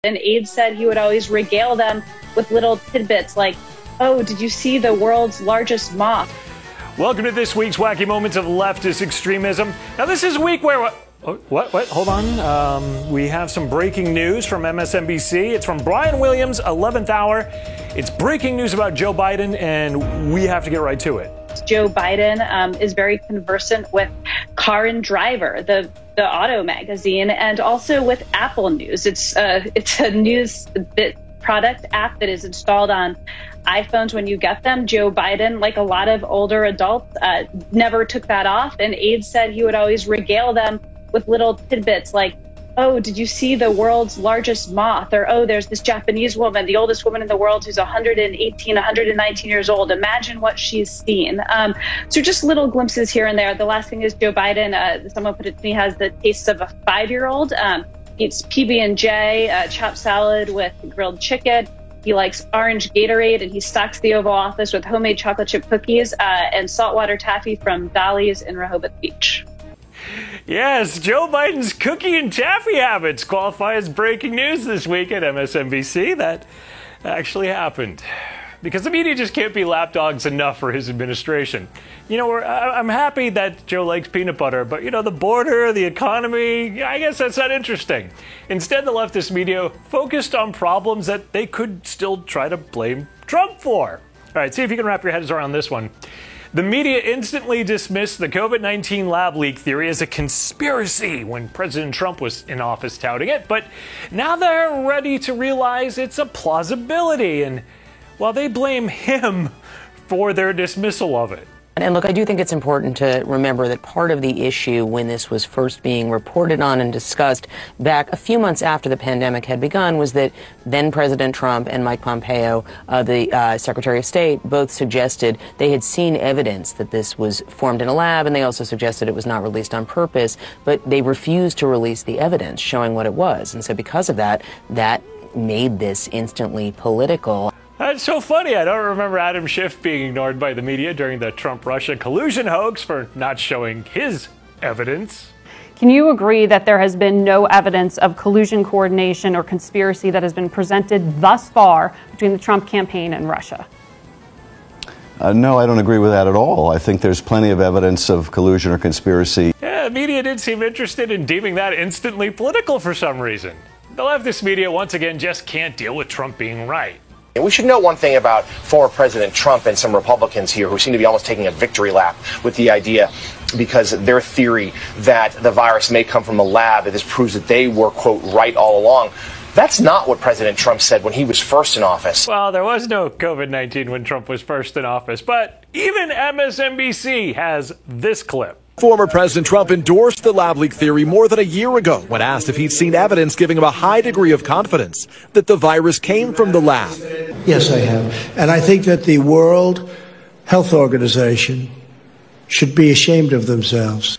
And aides said he would always regale them with little tidbits like, oh, did you see the world's largest moth? Welcome to this week's Wacky Moments of Leftist Extremism. Now, this is a week where... What? Hold on. We have some breaking news from MSNBC. It's from Brian Williams, 11th Hour. It's breaking news about Joe Biden, and we have to get right to it. Joe Biden is very conversant with Car and Driver, the auto magazine, and also with Apple News. It's a news product app that is installed on iPhones when you get them. Joe Biden, like a lot of older adults, never took that off, and aides said he would always regale them with little tidbits like, oh, did you see the world's largest moth? Or, oh, there's this Japanese woman, the oldest woman in the world, who's 118, 119 years old. Imagine what she's seen. So just little glimpses here and there. The last thing is Joe Biden, someone put it to me, has the taste of a 5-year-old. Eats PB&J, chopped salad with grilled chicken. He likes orange Gatorade, and he stocks the Oval Office with homemade chocolate chip cookies and saltwater taffy from Dolly's in Rehoboth Beach. Yes, Joe Biden's cookie and taffy habits qualify as breaking news this week at MSNBC. That actually happened. Because the media just can't be lapdogs enough for his administration. You know, I'm happy that Joe likes peanut butter, but, you know, the border, the economy, I guess that's not interesting. Instead, the leftist media focused on problems that they could still try to blame Trump for. All right, see if you can wrap your heads around this one. The media instantly dismissed the COVID-19 lab leak theory as a conspiracy when President Trump was in office touting it, but now they're ready to realize it's a plausibility, and well, they blame him for their dismissal of it. And look, I do think it's important to remember that part of the issue when this was first being reported on and discussed back a few months after the pandemic had begun was that then President Trump and Mike Pompeo, the Secretary of State, both suggested they had seen evidence that this was formed in a lab, and they also suggested it was not released on purpose, but they refused to release the evidence showing what it was. And so because of that, that made this instantly political. That's so funny. I don't remember Adam Schiff being ignored by the media during the Trump-Russia collusion hoax for not showing his evidence. Can you agree that there has been no evidence of collusion, coordination, or conspiracy that has been presented thus far between the Trump campaign and Russia? No, I don't agree with that at all. I think there's plenty of evidence of collusion or conspiracy. Yeah, the media did seem interested in deeming that instantly political for some reason. The leftist media, once again, just can't deal with Trump being right. And we should know one thing about former President Trump and some Republicans here who seem to be almost taking a victory lap with the idea, because their theory that the virus may come from a lab, that this proves that they were, quote, right all along. That's not what President Trump said when he was first in office. Well, there was no COVID-19 when Trump was first in office, but even MSNBC has this clip. Former President Trump endorsed the lab leak theory more than a year ago when asked if he'd seen evidence giving him a high degree of confidence that the virus came from the lab. Yes, I have. And I think that the World Health Organization should be ashamed of themselves.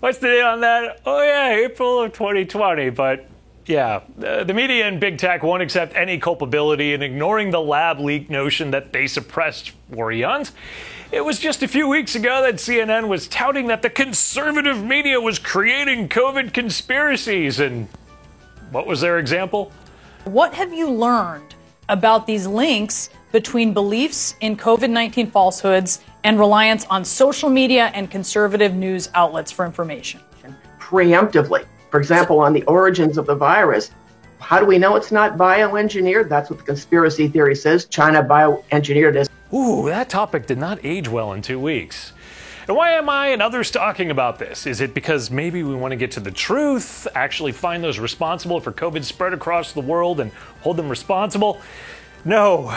What's the date on that? Oh, yeah, April of 2020. But, yeah, the media and big tech won't accept any culpability in ignoring the lab leak notion that they suppressed for eons. It was just a few weeks ago that CNN was touting that the conservative media was creating COVID conspiracies. And what was their example? What have you learned about these links between beliefs in COVID-19 falsehoods and reliance on social media and conservative news outlets for information? Preemptively. For example, on the origins of the virus, how do we know it's not bioengineered? That's what the conspiracy theory says. China bioengineered it. Ooh, that topic did not age well in 2 weeks. And why am I and others talking about this? Is it because maybe we want to get to the truth, actually find those responsible for COVID spread across the world and hold them responsible? No,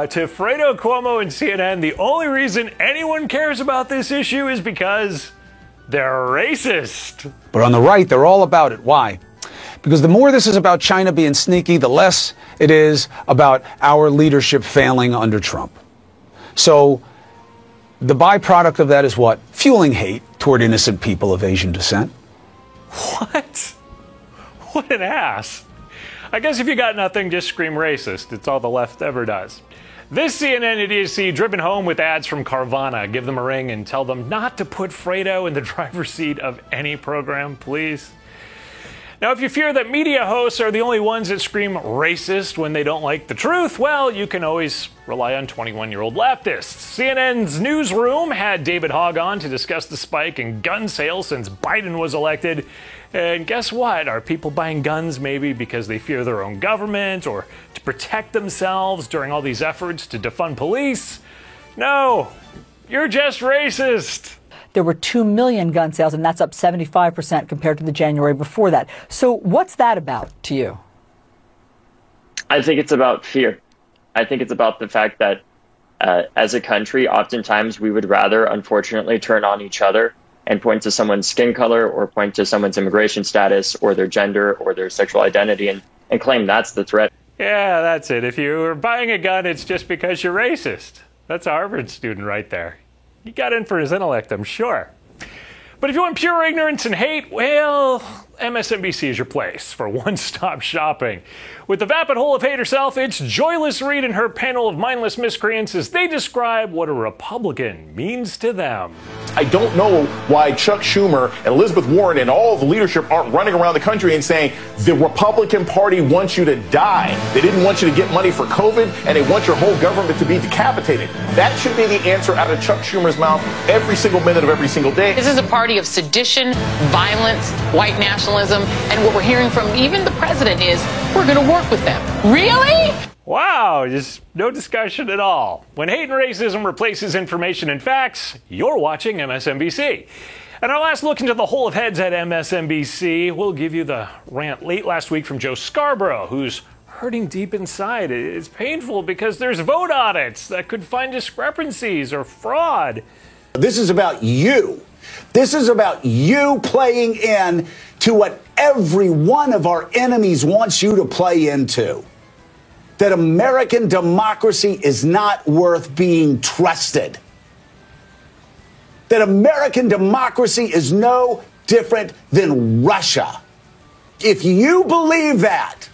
to Fredo Cuomo and CNN, the only reason anyone cares about this issue is because they're racist. But on the right, they're all about it. Why? Because the more this is about China being sneaky, the less it is about our leadership failing under Trump. So the byproduct of that is what? Fueling hate toward innocent people of Asian descent. What? What an ass. I guess if you got nothing, just scream racist. It's all the left ever does. This CNN idiocy driven home with ads from Carvana. Give them a ring and tell them not to put Fredo in the driver's seat of any program, please. Now, if you fear that media hosts are the only ones that scream racist when they don't like the truth, well, you can always rely on 21-year-old leftists. CNN's Newsroom had David Hogg on to discuss the spike in gun sales since Biden was elected. And guess what? Are people buying guns maybe because they fear their own government or to protect themselves during all these efforts to defund police? No, you're just racist. There were 2 million gun sales, and that's up 75% compared to the January before that. So what's that about to you? I think it's about fear. I think it's about the fact that as a country, oftentimes we would rather, unfortunately, turn on each other and point to someone's skin color or point to someone's immigration status or their gender or their sexual identity and claim that's the threat. Yeah, that's it. If you're buying a gun, it's just because you're racist. That's a Harvard student right there. He got in for his intellect, I'm sure. But if you want pure ignorance and hate, well, MSNBC is your place for one-stop shopping. With the vapid hole of hate herself, it's Joyless Reed and her panel of mindless miscreants as they describe what a Republican means to them. I don't know why Chuck Schumer and Elizabeth Warren and all of the leadership aren't running around the country and saying the Republican Party wants you to die. They didn't want you to get money for COVID, and they want your whole government to be decapitated. That should be the answer out of Chuck Schumer's mouth every single minute of every single day. This is a party of sedition, violence, white nationalism, and what we're hearing from even the president is we're going to work with them. Really? Wow, just no discussion at all. When hate and racism replaces information and facts, you're watching MSNBC. And our last look into the hole of heads at MSNBC, we'll give you the rant late last week from Joe Scarborough, who's hurting deep inside. It's painful because there's vote audits that could find discrepancies or fraud. This is about you. This is about you playing in to what every one of our enemies wants you to play into. That American democracy is not worth being trusted. That American democracy is no different than Russia. If you believe that,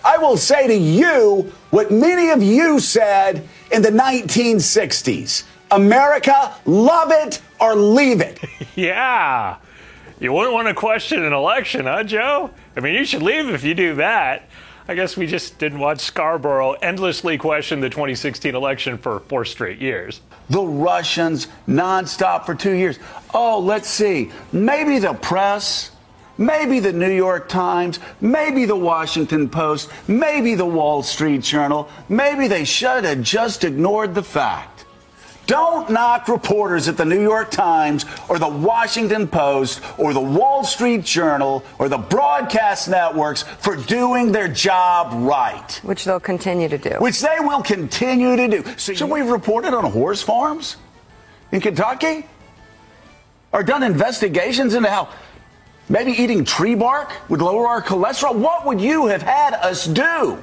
I will say to you what many of you said in the 1960s. America, love it or leave it. Yeah. You wouldn't want to question an election, huh, Joe? I mean, you should leave if you do that. I guess we just didn't watch Scarborough endlessly question the 2016 election for 4 straight years. The Russians nonstop for 2 years. Oh, let's see. Maybe the press, maybe the New York Times, maybe the Washington Post, maybe the Wall Street Journal, maybe they should have just ignored the fact. Don't knock reporters at the New York Times or the Washington Post or the Wall Street Journal or the broadcast networks for doing their job right. Which they'll continue to do. Which they will continue to do. So we've reported on horse farms in Kentucky? Or done investigations into how maybe eating tree bark would lower our cholesterol? What would you have had us do?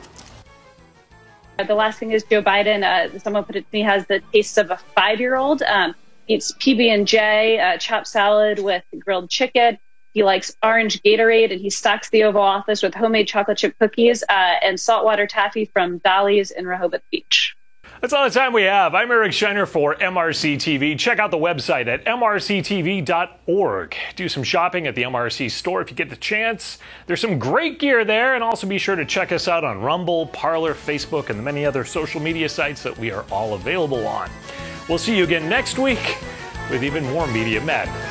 The last thing is Joe Biden, someone put it to me, has the taste of a 5-year-old. Eats PB&J, chopped salad with grilled chicken. He likes orange Gatorade, and he stocks the Oval Office with homemade chocolate chip cookies and saltwater taffy from Dolly's in Rehoboth Beach. That's all the time we have. I'm Eric Scheiner for MRC TV. Check out the website at mrctv.org. Do some shopping at the MRC store if you get the chance. There's some great gear there, and also be sure to check us out on Rumble, Parler, Facebook, and the many other social media sites that we are all available on. We'll see you again next week with even more Media Madness.